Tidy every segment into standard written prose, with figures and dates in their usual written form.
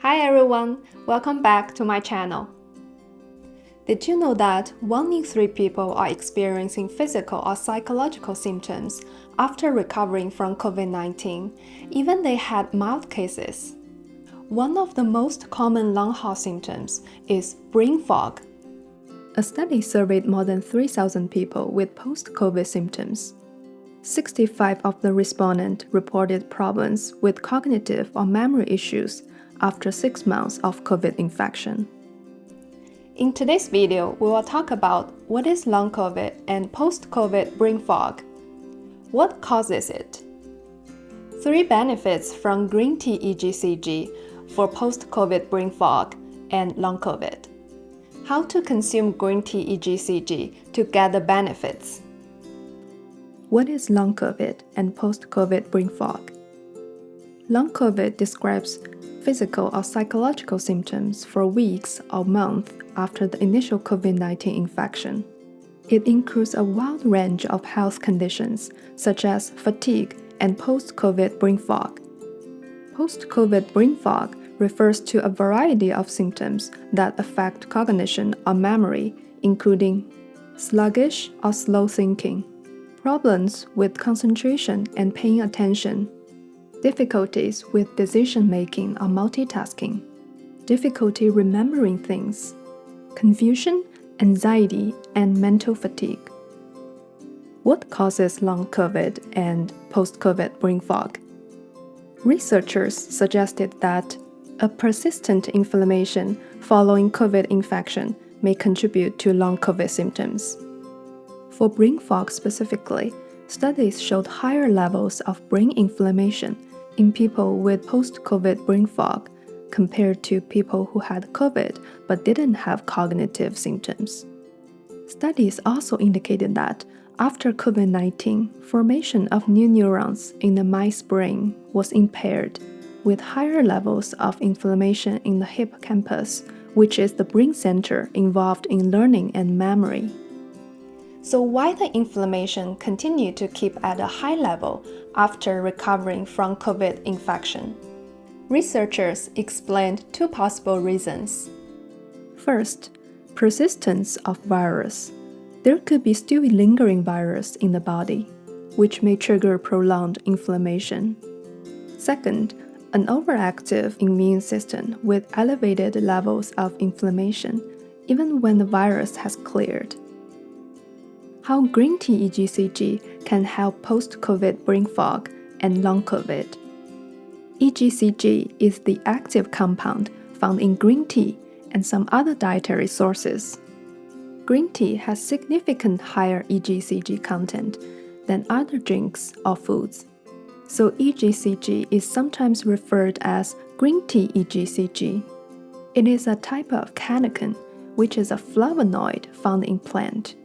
Hi everyone, welcome back to my channel. Did you know that 1 in 3 people are experiencing physical or psychological symptoms after recovering from COVID-19, even they had mild cases? One of the most common long haul symptoms is brain fog. A study surveyed more than 3,000 people with post-COVID symptoms. 65% of the respondents reported problems with cognitive or memory issues after 6 months of COVID infection. In today's video, we will talk about what is long COVID and post-COVID brain fog. What causes it? 3 benefits from green tea EGCG for post-COVID brain fog and long COVID. How to consume green tea EGCG to get the benefits. What is long COVID and post-COVID brain fog? Long COVID describes physical or psychological symptoms for weeks or months after the initial COVID-19 infection. It includes a wide range of health conditions such as fatigue and post-COVID brain fog. Post-COVID brain fog refers to a variety of symptoms that affect cognition or memory, including sluggish or slow thinking, problems with concentration and paying attention, difficulties with decision-making or multitasking, difficulty remembering things, confusion, anxiety, and mental fatigue. What causes long COVID and post-COVID brain fog? Researchers suggested that a persistent inflammation following COVID infection may contribute to long COVID symptoms. For brain fog specifically, studies showed higher levels of brain inflammation in people with post-COVID brain fog compared to people who had COVID but didn't have cognitive symptoms. Studies also indicated that after COVID-19, formation of new neurons in the mice brain was impaired, with higher levels of inflammation in the hippocampus, which is the brain center involved in learning and memory. So why the inflammation continued to keep at a high level after recovering from COVID infection? Researchers explained 2 possible reasons. First, persistence of virus. There could be still lingering virus in the body, which may trigger prolonged inflammation. Second, an overactive immune system with elevated levels of inflammation, even when the virus has cleared. How green tea EGCG can help post-COVID brain fog and long COVID. EGCG is the active compound found in green tea and some other dietary sources. Green tea has significant higher EGCG content than other drinks or foods. So EGCG is sometimes referred as green tea EGCG. It is a type of catechin, which is a flavonoid found in plant.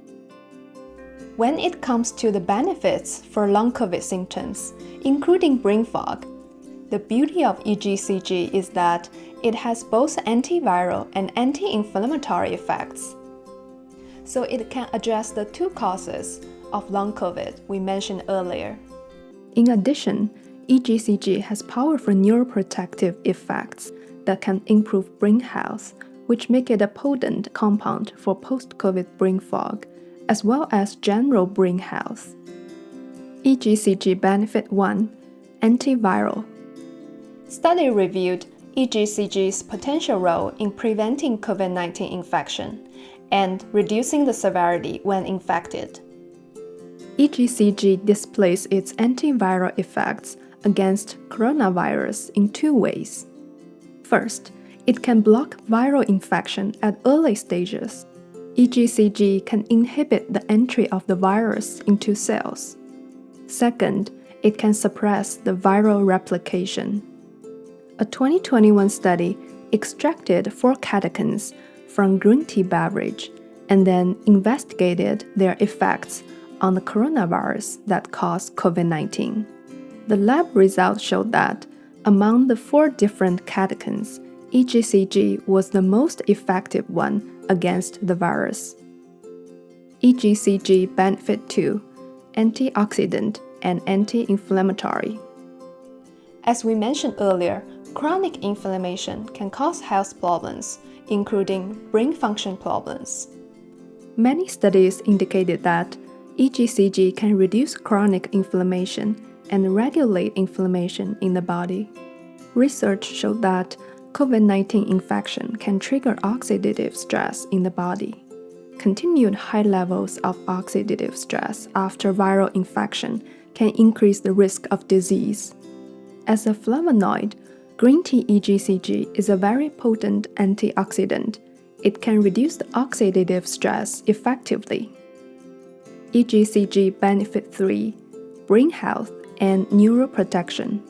When it comes to the benefits for long COVID symptoms, including brain fog, the beauty of EGCG is that it has both antiviral and anti-inflammatory effects. So it can address the 2 causes of long COVID we mentioned earlier. In addition, EGCG has powerful neuroprotective effects that can improve brain health, which make it a potent compound for post-COVID brain fog, as well as general brain health. EGCG Benefit 1. Antiviral. Study reviewed EGCG's potential role in preventing COVID-19 infection and reducing the severity when infected. EGCG displays its antiviral effects against coronavirus in 2 ways. First, it can block viral infection at early stages. EGCG can inhibit the entry of the virus into cells. Second, it can suppress the viral replication. A 2021 study extracted 4 catechins from green tea beverage and then investigated their effects on the coronavirus that caused COVID-19. The lab results showed that among the 4 different catechins, EGCG was the most effective one against the virus. EGCG Benefit 2. Antioxidant and anti-inflammatory. As we mentioned earlier, chronic inflammation can cause health problems, including brain function problems. Many studies indicated that EGCG can reduce chronic inflammation and regulate inflammation in the body. Research showed that COVID-19 infection can trigger oxidative stress in the body. Continued high levels of oxidative stress after viral infection can increase the risk of disease. As a flavonoid, green tea EGCG is a very potent antioxidant. It can reduce the oxidative stress effectively. EGCG Benefit 3: Brain health and neuroprotection.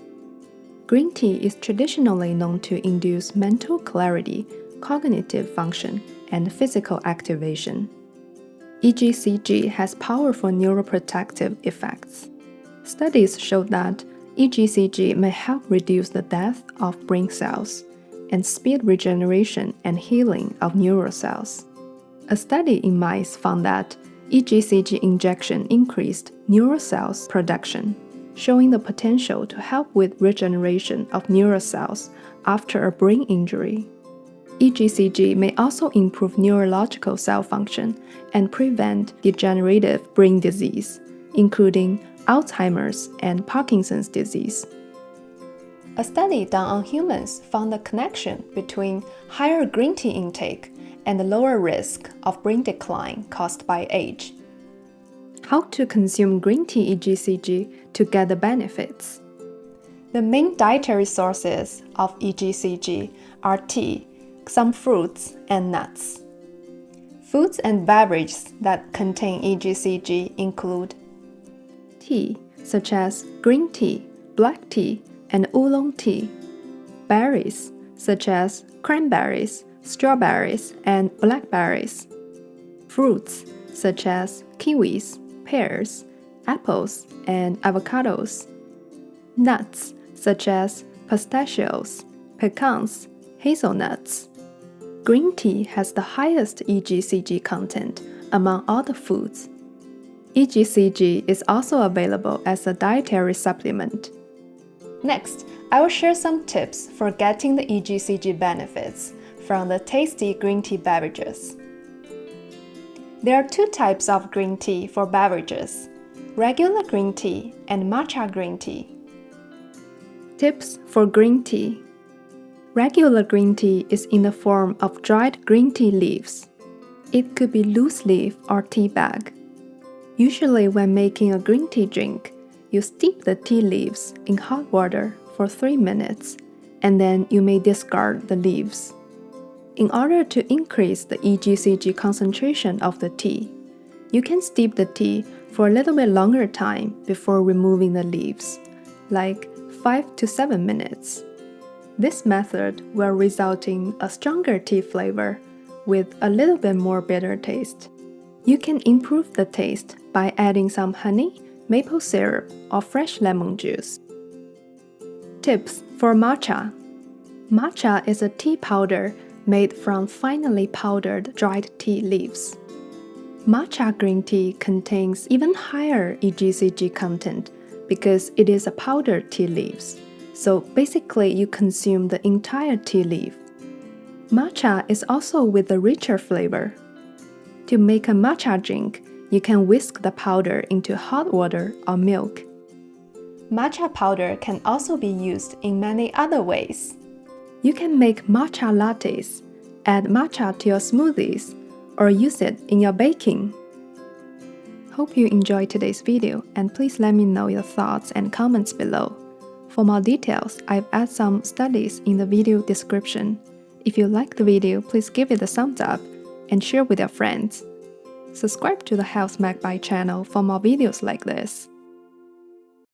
Green tea is traditionally known to induce mental clarity, cognitive function, and physical activation. EGCG has powerful neuroprotective effects. Studies show that EGCG may help reduce the death of brain cells and speed regeneration and healing of neural cells. A study in mice found that EGCG injection increased neural cells production, showing the potential to help with regeneration of neural cells after a brain injury. EGCG may also improve neurological cell function and prevent degenerative brain disease, including Alzheimer's and Parkinson's disease. A study done on humans found a connection between higher green tea intake and the lower risk of brain decline caused by age. How to consume green tea EGCG to get the benefits? The main dietary sources of EGCG are tea, some fruits, and nuts. Foods and beverages that contain EGCG include tea, such as green tea, black tea, and oolong tea. Berries, such as cranberries, strawberries, and blackberries. Fruits, such as kiwis, pears, apples, and avocados. Nuts, such as pistachios, pecans, hazelnuts. Green tea has the highest EGCG content among all the foods. EGCG is also available as a dietary supplement. Next, I will share some tips for getting the EGCG benefits from the tasty green tea beverages. There are two types of green tea for beverages: regular green tea and matcha green tea. Tips for green tea. Regular green tea is in the form of dried green tea leaves. It could be loose leaf or tea bag. Usually when making a green tea drink, you steep the tea leaves in hot water for 3 minutes, and then you may discard the leaves. In order to increase the EGCG concentration of the tea, you can steep the tea for a little bit longer time before removing the leaves, like 5 to 7 minutes. This method will result in a stronger tea flavor with a little bit more bitter taste. You can improve the taste by adding some honey, maple syrup, or fresh lemon juice. Tips for matcha. Matcha is a tea powder made from finely powdered dried tea leaves. Matcha green tea contains even higher EGCG content because it is a powdered tea leaves, so basically you consume the entire tea leaf. Matcha is also with a richer flavor. To make a matcha drink, you can whisk the powder into hot water or milk. Matcha powder can also be used in many other ways. You can make matcha lattes, add matcha to your smoothies, or use it in your baking. Hope you enjoyed today's video, and please let me know your thoughts and comments below. For more details, I've added some studies in the video description. If you like the video, please give it a thumbs up and share with your friends. Subscribe to the Health Magpie channel for more videos like this.